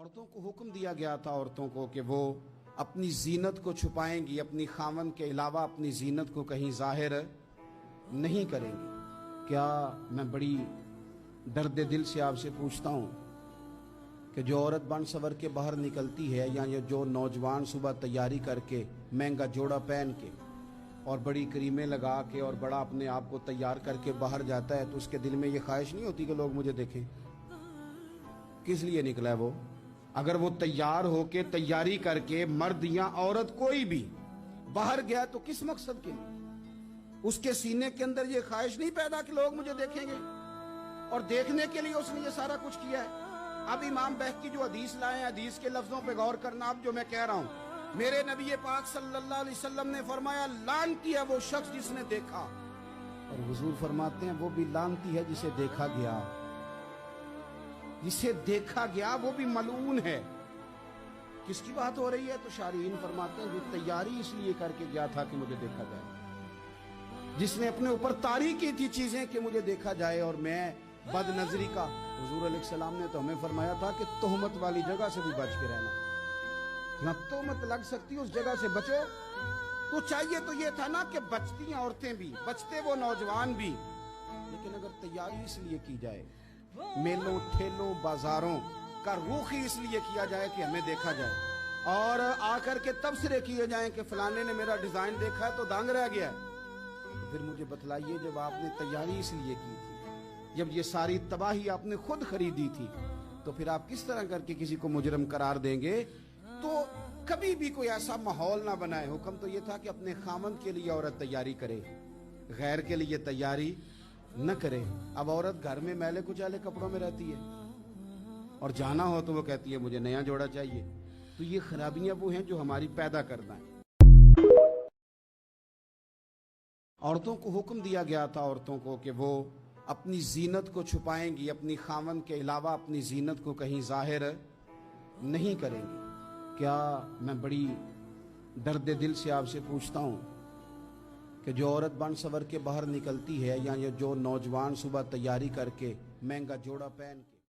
عورتوں کو حکم دیا گیا تھا عورتوں کو کہ وہ اپنی زینت کو چھپائیں گی، اپنی خاوند کے علاوہ اپنی زینت کو کہیں ظاہر نہیں کریں گی۔ کیا میں بڑی درد دل سے آپ سے پوچھتا ہوں کہ جو عورت بن سور کے باہر نکلتی ہے یا جو نوجوان صبح تیاری کر کے مہنگا جوڑا پہن کے اور بڑی کریمیں لگا کے اور بڑا اپنے آپ کو تیار کر کے باہر جاتا ہے، تو اس کے دل میں یہ خواہش نہیں ہوتی کہ لوگ مجھے دیکھیں؟ کس لیے نکلا ہے وہ؟ اگر وہ تیار ہو کے تیاری کر کے مرد یا عورت کوئی بھی باہر گیا تو کس مقصد کے لیے؟ اس کے سینے کے اندر یہ خواہش نہیں پیدا کہ لوگ مجھے دیکھیں گے، اور دیکھنے کے لیے اس نے یہ سارا کچھ کیا ہے۔ اب امام بہقی جو حدیث لائے ہیں، حدیث کے لفظوں پہ غور کرنا۔ اب جو میں کہہ رہا ہوں، میرے نبی پاک صلی اللہ علیہ وسلم نے فرمایا لعنتی ہے وہ شخص جس نے دیکھا، اور حضور فرماتے ہیں وہ بھی لعنتی ہے جسے دیکھا گیا، جسے دیکھا گیا وہ بھی ملعون ہے۔ کس کی بات ہو رہی ہے؟ تو شارحین فرماتے ہیں جو تیاری اس لیے کر کے گیا تھا کہ مجھے دیکھا جائے، جس نے اپنے اوپر طاری کی تھی چیزیں کہ مجھے دیکھا جائے اور میں بد نظری کا۔ حضور علیہ السلام نے تو ہمیں فرمایا تھا کہ تہمت والی جگہ سے بھی بچ کے رہنا، جہاں تہمت لگ سکتی اس جگہ سے بچو۔ تو چاہیے تو یہ تھا نا کہ بچتی ہیں عورتیں بھی، بچتے وہ نوجوان بھی، لیکن اگر تیاری اس لیے کی جائے، میلوں ٹھیلوں بازاروں کا رخ ہی اس لیے کیا جائے کہ ہمیں دیکھا جائے، اور آ کر کے تبصرے کیے جائیں کہ فلانے نے میرا ڈیزائن دیکھا ہے تو دانگ رہ گیا ہے، تو پھر مجھے بتلائیے جب آپ نے تیاری اس لیے کی تھی، جب یہ ساری تباہی آپ نے خود خریدی تھی، تو پھر آپ کس طرح کر کے کسی کو مجرم قرار دیں گے؟ تو کبھی بھی کوئی ایسا ماحول نہ بنائے۔ حکم تو یہ تھا کہ اپنے خامند کے لیے عورت تیاری کرے، غیر کے لیے تیاری نہ کرے۔ اب عورت گھر میں میلے کچالے کپڑوں میں رہتی ہے، اور جانا ہو تو وہ کہتی ہے مجھے نیا جوڑا چاہیے۔ تو یہ خرابیاں وہ ہیں جو ہماری پیدا کرنا ہے۔ عورتوں کو حکم دیا گیا تھا عورتوں کو کہ وہ اپنی زینت کو چھپائیں گی، اپنی خاوند کے علاوہ اپنی زینت کو کہیں ظاہر نہیں کریں گی۔ کیا میں بڑی درد دل سے آپ سے پوچھتا ہوں کہ جو عورت بن سور کے باہر نکلتی ہے یا جو نوجوان صبح تیاری کر کے مہنگا جوڑا پہن کے